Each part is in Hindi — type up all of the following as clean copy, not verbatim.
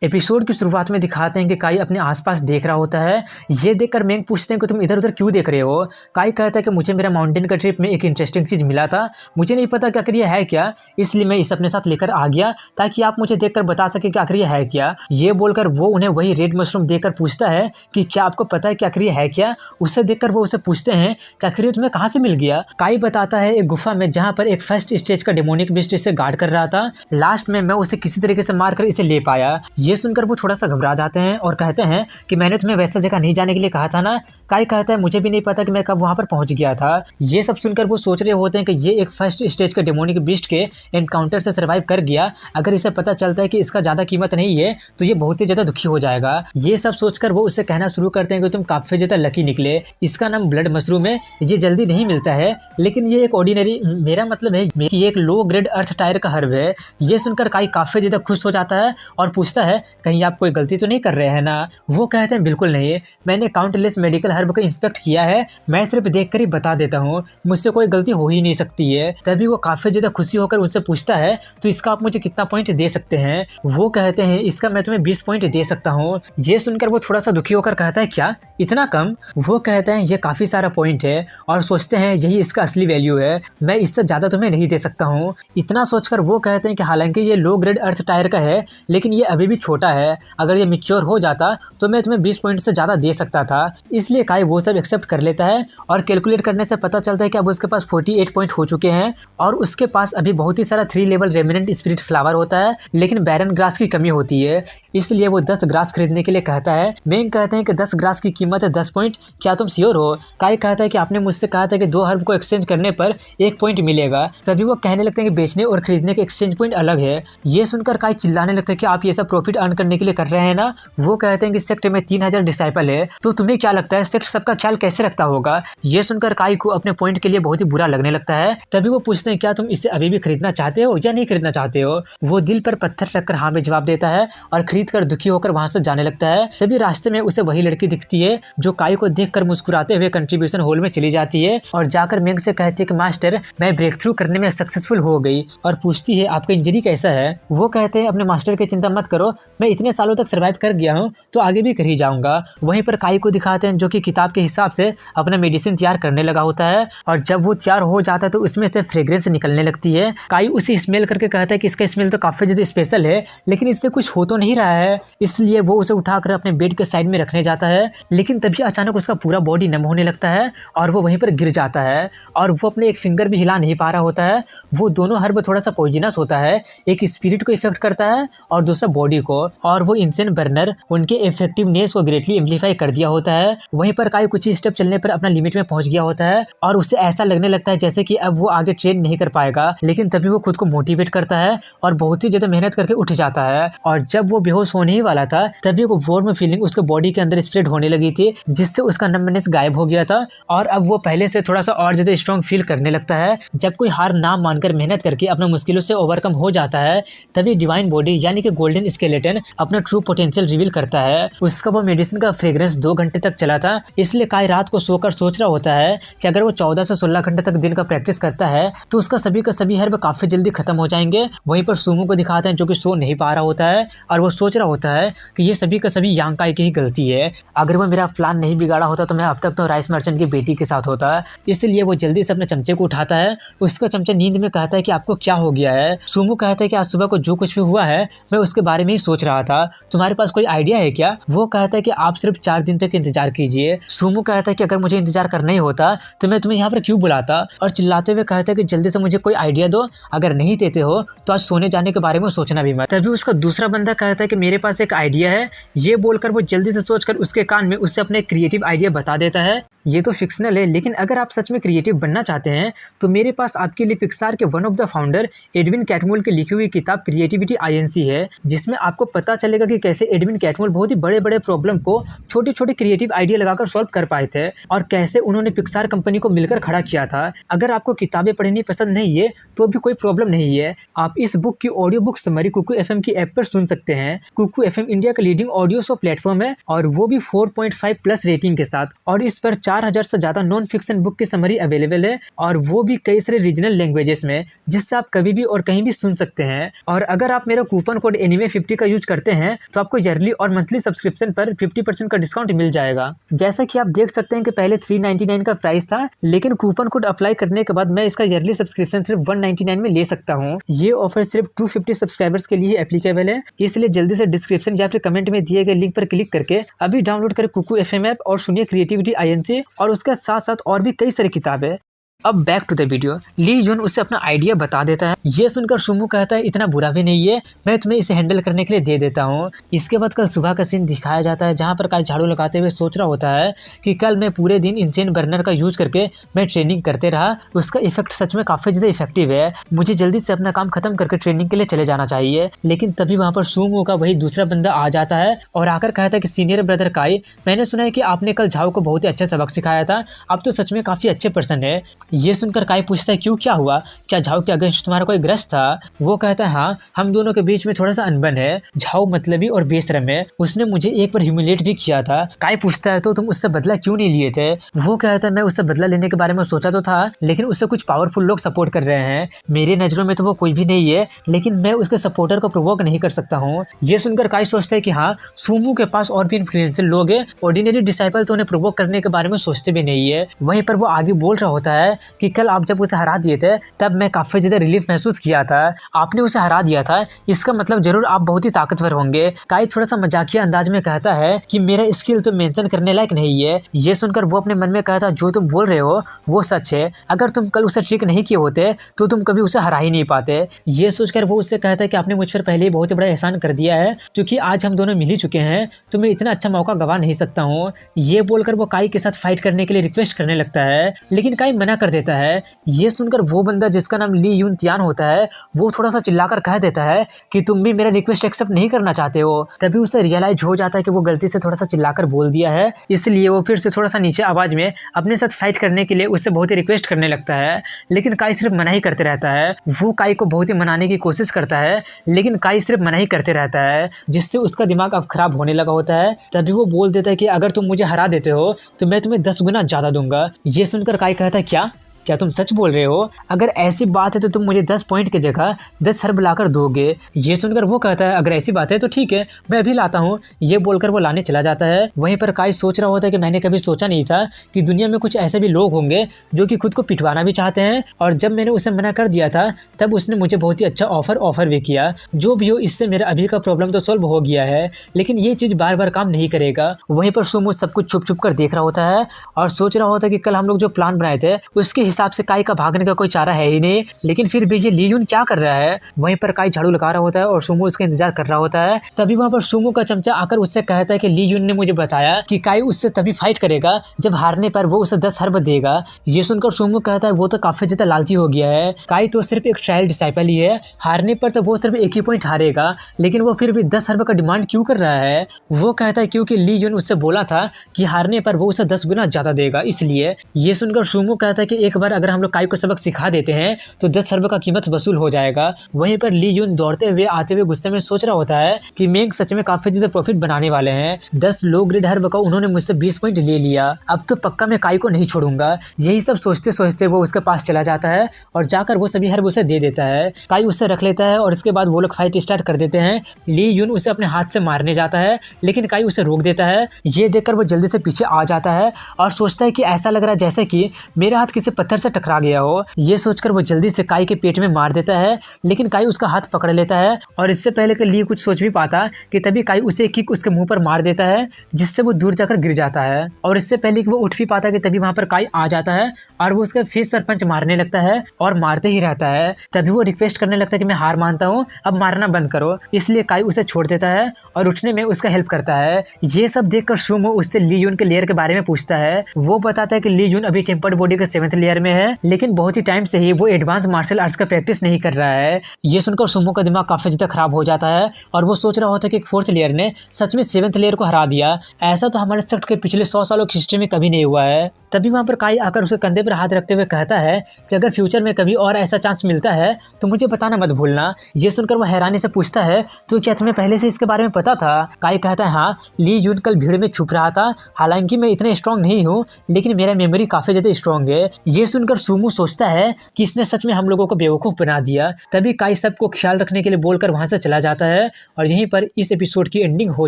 एपिसोड की शुरुआत में दिखाते हैं कि काई अपने आसपास देख रहा होता है। ये देखकर मैंग पूछते हैं कि तुम इधर उधर क्यों देख रहे हो। काई कहता है कि मुझे मेरा माउंटेन का ट्रिप में एक इंटरेस्टिंग चीज़ मिला था, मुझे नहीं पता कि आखिर ये है क्या, इसलिए मैं इसे अपने साथ लेकर आ गया ताकि आप मुझे देखकर बता सके कि आखिर ये है क्या। ये बोलकर वो उन्हें वही रेड मशरूम देखकर पूछता है कि क्या आपको पता है कि आखिर ये है क्या। उसे देखकर वो उसे पूछते हैं कि आखिर ये तुम्हें कहाँ से मिल गया। काई बताता है एक गुफा में जहाँ पर एक फर्स्ट स्टेज का डेमोनिक बिस्ट इसे गार्ड कर रहा था। लास्ट में मैं उसे किसी तरीके से मारकर इसे ले पाया। ये सुनकर वो थोड़ा सा घबरा जाते हैं और कहते हैं कि मैंने तुम्हें वैसा जगह नहीं जाने के लिए कहा था ना। काई कहता है मुझे भी नहीं पता कि मैं कब वहां पर पहुंच गया था। ये सब सुनकर वो सोच रहे होते हैं कि ये एक फर्स्ट स्टेज के डेमोनिक बीस्ट के एनकाउंटर से सर्वाइव कर गया, अगर इसे पता चलता है कि इसका ज्यादा कीमत नहीं है तो ये बहुत ही ज्यादा दुखी हो जाएगा। ये सब सोचकर वो उससे कहना शुरू करते हैं कि तुम काफी ज्यादा लकी निकले, इसका नाम ब्लड मशरूम है, ये जल्दी नहीं मिलता है, लेकिन ये एक ऑर्डिनरी, मेरा मतलब है कि ये एक लो ग्रेड अर्थ टायर का हर्ब है। ये सुनकर काई काफी ज्यादा खुश हो जाता है और पूछता है कहीं आप कोई गलती तो नहीं कर रहे हैं ना। वो कहते हैं बिल्कुल नहीं, मैंने काउंटलेस मेडिकल हर्ब को इंस्पेक्ट किया है, मैं सिर्फ देखकर ही बता देता हूँ, मुझसे कोई गलती हो ही नहीं सकती है। तभी वो काफी ज्यादा खुशी होकर उनसे पूछता है तो इसका आप मुझे कितना पॉइंट दे सकते हैं। वो कहते हैं इसका मैं तुम्हें 20 पॉइंट दे सकता हूँ। ये सुनकर वो थोड़ा सा दुखी होकर कहता है क्या इतना कम। वो कहते हैं ये काफी सारा पॉइंट है और सोचते हैं यही इसका असली वैल्यू है, मैं इससे ज्यादा तुम्हें नहीं दे सकता हूँ। इतना सोचकर वो कहते हैं कि हालांकि ये लो ग्रेड अर्थ टायर का है लेकिन ये अभी भी छोटा है, अगर ये मैच्योर हो जाता तो मैं तुम्हें 20 पॉइंट से ज़्यादा दे सकता था। इसलिए काई वो सब एक्सेप्ट कर लेता है और कैलकुलेट करने से पता चलता है कि अब उसके पास 48 पॉइंट हो चुके हैं और उसके पास अभी बहुत ही सारा 3 लेवल रेमिनेंट स्पिरिट फ्लावर होता है, लेकिन बैरन ग्रास की कमी होती है, इसलिए वो 10 ग्रास खरीदने के लिए कहता है। मैंग कहते हैं कि 10 ग्रास की कीमत है 10 पॉइंट, क्या तुम श्योर हो। काई कहता है कि आपने मुझसे कहा था कि 2 हर्ब को एक्सचेंज करने पर 1 पॉइंट मिलेगा। तभी वो कहने लगते हैं कि बेचने और खरीदने के एक्सचेंज पॉइंट अलग है। ये सुनकर काई चिल्लाने लगता है कि आप ये सब प्रॉफिट अर्न करने के लिए कर रहे हैं ना। वो कहते हैं कि सेक्ट में 3000 डिसाइपल है, तो तुम्हें क्या लगता है सेक्ट सबका ख्याल कैसे रखता होगा। ये सुनकर काई को अपने पॉइंट के लिए बहुत ही बुरा लगने लगता है। तभी वो पूछते हैं क्या तुम इसे अभी भी खरीदना चाहते हो या नहीं खरीदना चाहते हो। वो दिल पर पत्थर रखकर हाँ में जवाब देता है और खरीद कर दुखी होकर वहां से जाने लगता है। तभी रास्ते में उसे वही लड़की दिखती है जो काई को देखकर मुस्कुराते हुए कंट्रीब्यूशन हॉल में चली जाती है और जाकर मैंग से कहती है कि मास्टर मैं ब्रेक थ्रू करने में सक्सेसफुल हो गई, और पूछती है आपका इंजरी कैसा है। वो कहते हैं अपने मास्टर की चिंता मत करो, मैं इतने सालों तक सर्वाइव कर गया हूँ तो आगे भी कर ही जाऊंगा। वहीं पर काई को दिखाते हैं जो कि किताब के हिसाब से अपना मेडिसिन तैयार करने लगा होता है और जब वो तैयार हो जाता है तो उसमें से फ्रेग्रेंस निकलने लगती है। काई उसे स्मेल करके कहता है कि इसका स्मेल तो काफी ज्यादा स्पेशल है लेकिन इससे कुछ हो तो नहीं रहा है, इसलिए वो उसे उठाकर अपने बेड के साइड में रखने जाता है। लेकिन तभी अचानक उसका पूरा बॉडी नम होने लगता है और वो वहीं पर गिर जाता है और वो अपने एक फिंगर भी हिला नहीं पा रहा होता है। वो दोनों हर्ब थोड़ा सा पॉइजनस होता है, एक स्पिरिट को इफेक्ट करता है और दूसरा बॉडी को, और वो इंसेन बर्नर उनके इफेक्टिवनेस को ग्रेटली एम्पलीफाई कर दिया होता है। वहीं पर काई कुछ ही स्टेप चलने पर अपना लिमिट में पहुंच गया होता है और उसे ऐसा लगने लगता है जैसे कि अब वो आगे ट्रेन नहीं कर पाएगा, लेकिन तभी वो खुद को मोटिवेट करता है और बहुत ही ज्यादा मेहनत करके उठ जाता है। और जब वो बेहोश होने ही वाला था तभी वो वार्म फीलिंग उसके बॉडी के अंदर स्प्रेड होने लगी थी जिससे उसका नंबनेस गायब हो गया था और अब वो पहले से थोड़ा सा और ज्यादा स्ट्रॉन्ग फील करने लगता है। जब कोई हार ना मानकर मेहनत करके अपना मुश्किलों से ओवरकम हो जाता है तभी डिवाइन बॉडी यानी कि गोल्डन स्केलेटन अपना ट्रू पोटेंशियल रिवील करता है। उसका वो मेडिसिन का फ्रेग्रेंस 2 घंटे तक चला था, इसलिए काई रात को सोकर सोच रहा होता है कि अगर वो 14 से 16 घंटे तक दिन का प्रैक्टिस करता है तो उसका सभी का सभी हर्ब काफी जल्दी खत्म हो जाएंगे। वहीं पर सुमो को दिखाते हैं जो कि सो नहीं पा रहा होता है और वो सोच रहा होता है कि ये सभी का सभी यांग काई की ही गलती है, अगर वो मेरा प्लान नहीं बिगाड़ा होता तो मैं अब तक तो राइस मर्चेंट की बेटी के साथ होता। इसलिए वो जल्दी से अपने चमचे को उठाता है। उसका चमचा नींद में कहता है कि आपको क्या हो गया है। सुमो कहता है कि आज सुबह को जो कुछ भी हुआ है मैं उसके बारे में ही सोच रहा था, तुम्हारे पास कोई आइडिया है क्या। वो कहता है कि आप सिर्फ 4 दिन तक इंतजार कीजिए। सुमो कहता है कि अगर मुझे इंतजार करना ही होता तो मैं तुम्हें यहाँ पर क्यों बुलाता, और चिल्लाते हुए कहता है कि जल्दी से मुझे कोई आइडिया दो, अगर नहीं देते हो तो आज सोने जाने के बारे में सोचना भी मत। तभी उसका दूसरा बंदा कहता है कि मेरे पास एक आइडिया है। ये बोलकर वो जल्दी से सोचकर उसके कान में उससे अपने क्रिएटिव आइडिया बता देता है। ये तो फिक्शनल है लेकिन अगर आप सच में क्रिएटिव बनना चाहते हैं तो मेरे पास आपके लिए पिक्सार के one of the founder Edwin Catmull की लिखी हुई किताब क्रिएटिविटी आईएनसी है, जिसमें आपको पता चलेगा कि कैसे एडविन कैटमुल बहुत ही बड़े बड़े प्रॉब्लम को छोटे छोटे क्रिएटिव आइडिया लगाकर सॉल्व कर पाए थे और कैसे उन्होंने पिक्सार कंपनी को मिलकर खड़ा किया था। अगर आपको किताबें पढ़नी पसंद नहीं है तो भी कोई प्रॉब्लम नहीं है, आप इस बुक की audio book summary Kuku FM की ऐप पर सुन सकते हैं। कुकू एफएम इंडिया का लीडिंग ऑडियो शो प्लेटफॉर्म है और वो भी 4.5 प्लस रेटिंग के साथ, और इस पर 4 4000 से ज़्यादा नॉन फिक्शन बुक की समरी अवेलेबल है और वो भी कई सारे रीजनल लैंग्वेजेस में, जिससे आप कभी भी और कहीं भी सुन सकते हैं। और अगर आप मेरा कूपन कोड एनीमे50 का यूज करते हैं तो आपको ईयरली और मंथली सब्सक्रिप्शन पर 50% का डिस्काउंट मिल जाएगा। जैसा कि आप देख सकते हैं कि पहले 399 का प्राइस था, लेकिन कूपन कोड अप्लाई करने के बाद मैं इसका ईयरली सब्सक्रिप्शन सिर्फ 199 में ले सकता हूँ। ये ऑफर सिर्फ 250 सब्सक्राइबर्स के लिए एप्लीकेबल है, इसलिए जल्दी से डिस्क्रिप्शन या फिर कमेंट में दिए गए लिंक पर क्लिक करके अभी डाउनलोड करें कुकू FM ऐप और सुनिए क्रिएटिविटी INC और उसके साथ साथ और भी कई सारी किताबें। अब बैक टू द वीडियो। ली यून उसे अपना आइडिया बता देता है। ये सुनकर सुमो कहता है इतना बुरा भी नहीं है, मैं तुम्हें इसे हैंडल करने के लिए दे देता हूँ। इसके बाद कल सुबह का सीन दिखाया जाता है जहाँ पर काई झाड़ू लगाते हुए सोच रहा होता है कि कल मैं पूरे दिन इंसेन बर्नर का यूज करके मैं ट्रेनिंग करते रहा, उसका इफेक्ट सच में काफी ज्यादा इफेक्टिव है, मुझे जल्दी से अपना काम खत्म करके ट्रेनिंग के लिए चले जाना चाहिए। लेकिन तभी वहाँ पर सुमो का वही दूसरा बंदा आ जाता है और आकर कहता है कि सीनियर ब्रदर काई, मैंने सुना है कि आपने कल झाओ को बहुत ही अच्छा सबक सिखाया था, आप तो सच में काफी अच्छे पर्सन है। ये सुनकर काई पूछता है क्यों, क्या हुआ, क्या झाओ के अगेंस्ट तुम्हारा कोई ग्रज था? वो कहता है हाँ, हम दोनों के बीच में थोड़ा सा अनबन है, झाओ मतलबी और बेशरम है, उसने मुझे एक बार ह्यूमिलेट भी किया था। काई पूछता है तो तुम उससे बदला क्यों नहीं लिए थे? वो कहता है मैं उससे बदला लेने के बारे में सोचा तो था, लेकिन उससे कुछ पावरफुल लोग सपोर्ट कर रहे हैं, मेरे नजरों में तो वो कोई भी नहीं है, लेकिन मैं उसके सपोर्टर को प्रोवोक नहीं कर सकता हूँ। ये सुनकर काई सोचता है कि हाँ, सुमो के पास और भी इन्फ्लुएंशियल लोग हैं, ऑर्डिनरी डिसाइपल तो उन्हें प्रोवोक करने के बारे में सोचते भी नहीं है। वहीं पर वो आगे बोल रहा होता है कि कल आप जब उसे हरा दिए थे तब मैं काफी ज्यादा रिलीफ महसूस किया था, आपने उसे हरा दिया था, इसका मतलब जरूर आप बहुत ही ताकतवर होंगे। काई थोड़ा सा मजाकिया अंदाज में कहता है कि मेरा स्किल तो मेंशन करने लायक नहीं है। ये सुनकर वो अपने मन में कहता जो तुम बोल रहे हो वो सच है, अगर तुम कल उसे ट्रिक नहीं किए होते तो तुम कभी उसे हरा ही नहीं पाते। ये सोचकर वो उससे कहता है कि आपने मुझ पर पहले ही बहुत बड़ा एहसान कर दिया है, क्योंकि आज हम दोनों मिल ही चुके हैं, तो मैं इतना अच्छा मौका गवा नहीं सकता हूँ। ये बोलकर वो काई के साथ फाइट करने के लिए रिक्वेस्ट करने लगता है, लेकिन काई मना कर देता है। ये सुनकर वो बंदा जिसका नाम ली यून तियान होता है वो थोड़ा सा चिल्लाकर कह देता है कि तुम भी मेरा रिक्वेस्ट एक्सेप्ट नहीं करना चाहते हो। तभी उसे रियलाइज हो जाता है कि वो गलती से थोड़ा सा चिल्लाकर बोल दिया है, इसलिए वो फिर से थोड़ा सा नीचे आवाज में अपने साथ फाइट करने के लिए उससे बहुत ही रिक्वेस्ट करने लगता है, लेकिन काई सिर्फ मना ही करते रहता है। वो काई को बहुत ही मनाने की कोशिश करता है, लेकिन काई सिर्फ मना ही करते रहता है, जिससे उसका दिमाग अब खराब होने लगा होता है। तभी वो बोल देता है कि अगर तुम मुझे हरा देते हो तो मैं तुम्हें 10 गुना ज्यादा दूंगा। ये सुनकर काई कहता है क्या तुम सच बोल रहे हो? अगर ऐसी बात है तो तुम मुझे 10 पॉइंट की जगह 10 हर्ब लाकर दोगे। ये सुनकर वो कहता है अगर ऐसी बात है तो ठीक है, मैं अभी लाता हूँ। ये बोलकर वो लाने चला जाता है। वहीं पर काई सोच रहा होता है कि मैंने कभी सोचा नहीं था कि दुनिया में कुछ ऐसे भी लोग होंगे जो कि खुद को पिटवाना भी चाहते हैं, और जब मैंने उसे मना कर दिया था तब उसने मुझे बहुत ही अच्छा ऑफर भी किया। जो भी हो, इससे मेरा अभी का प्रॉब्लम तो सॉल्व हो गया है, लेकिन ये चीज बार बार काम नहीं करेगा। वहीं पर सुमो सब कुछ छुप छुप कर देख रहा होता है और सोच रहा होता है कि कल हम लोग जो प्लान बनाए थे उसके हिसाब से काई का भागने का कोई चारा है ही नहीं, लेकिन फिर भी ये ली यून क्या कर रहा है? वहीं पर काई झाड़ू लगा रहा होता है और सुमो उसका इंतजार कर रहा होता है। तभी वहाँ पर सुमो का चमचा आकर उससे कहता है कि ली यून ने मुझे बताया कि काई उससे तभी फाइट करेगा जब हारने पर वो उसे 10 हर्ब देगा। ये सुनकर सुमो कहता है वो तो काफी ज्यादा लालची हो गया है, काई तो सिर्फ एक ट्रायल डिसाइपल ही है, हारने पर तो वो सिर्फ एक ही पॉइंट हारेगा, लेकिन वो फिर भी 10 हर्ब का डिमांड क्यों कर रहा है? वो कहता है क्योंकि ली यून उससे बोला था कि हारने पर वो उसे 10 गुना ज्यादा देगा, इसलिए। ये सुनकर सुमो कहता है कि एक बार अगर हम लोग काई को सबक सिखा देते हैं तो 10 हर्ब का कीमत वसूल हो जाएगा। वहीं पर ली यून दौड़ते हुए आते हुए गुस्से में सोच रहा होता है कि मेंग सच में काफी ज्यादा प्रॉफिट बनाने वाले हैं, 10 लो ग्रेड हर्ब का उन्होंने मुझसे 20 पॉइंट ले लिया, अब तो पक्का मैं काई को नहीं छोड़ूंगा। यही सब सोचते सोचते वो उसके पास चला जाता है और जाकर वो सभी हर्ब उसे दे देता है। काई उससे रख लेता है और इसके बाद वो लोग फाइट स्टार्ट कर देते हैं। ली यून उसे अपने हाथ से मारने जाता है, लेकिन काई उसे रोक देता है। ये देखकर वो जल्दी से पीछे आ जाता है और सोचता है कि ऐसा लग रहा है जैसे कि मेरा हाथ किसी पत्थर से टकरा गया हो। ये सोचकर वो जल्दी से काई के पेट में मार देता है, लेकिन काई उसका हाथ पकड़ लेता है और इससे पहले कि ली कुछ सोच भी पाता कि तभी काई उसे एक किक उसके मुंह पर मार देता है, जिससे वो दूर जाकर गिर जाता है। और इससे पहले कि वो उठ भी पाता कि तभी वहां पर काई आ जाता है और वो उसके फेस पर पंच मारने लगता है और मारते ही रहता है। तभी वो रिक्वेस्ट करने लगता है कि मैं हार मानता हूँ, अब मारना बंद करो। इसलिए काई उसे छोड़ देता है और उठने में उसका हेल्प करता है। ये सब देखकर सुमो उससे ली यून के लेयर के बारे में पूछता है। वो बताता है कि ली यून अभी टेम्पर्ड बॉडी के 7th लेयर में में है, लेकिन बहुत ही टाइम से ही वो एडवांस मार्शल आर्ट्स का प्रैक्टिस नहीं कर रहा है। ये सुनकर सुमो का दिमाग काफी ज्यादा खराब हो जाता है और वो सोच रहा होता है कि फोर्थ लेयर ने सच में सेवंथ लेयर को हरा दिया। ऐसा तो हमारे सेक्ट के पिछले 100 सालों की हिस्ट्री में कभी नहीं हुआ है। तभी वहाँ पर काई आकर उसके कंधे पर हाथ रखते हुए कहता है कि अगर फ्यूचर में कभी और ऐसा चांस मिलता है तो मुझे बताना मत भूलना। ये सुनकर वो हैरानी से पूछता है, तो क्या तुम्हें पहले से इसके बारे में पता था? काई कहता है, हाँ, ली यून कल भीड़ में छुप रहा था। हालांकि मैं इतना स्ट्रांग नहीं हूँ, लेकिन मेरा मेमोरी काफी ज्यादा स्ट्रांग है। ये सुनकर सुमो सोचता है कि इसने सच में हम लोगों को बेवकूफ बना दिया। तभी काई सबको ख्याल रखने के लिए बोलकर वहां से चला जाता है और यहीं पर इस एपिसोड की एंडिंग हो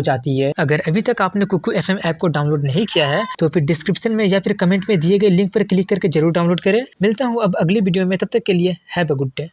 जाती है। अगर अभी तक आपने कुकू एफएम ऐप को डाउनलोड नहीं किया है तो फिर डिस्क्रिप्शन में या फिर कमेंट में दिए गए लिंक पर क्लिक करके जरूर डाउनलोड करें। मिलता हूँ अब अगली वीडियो में, तब तक के लिए हैव अ गुड डे।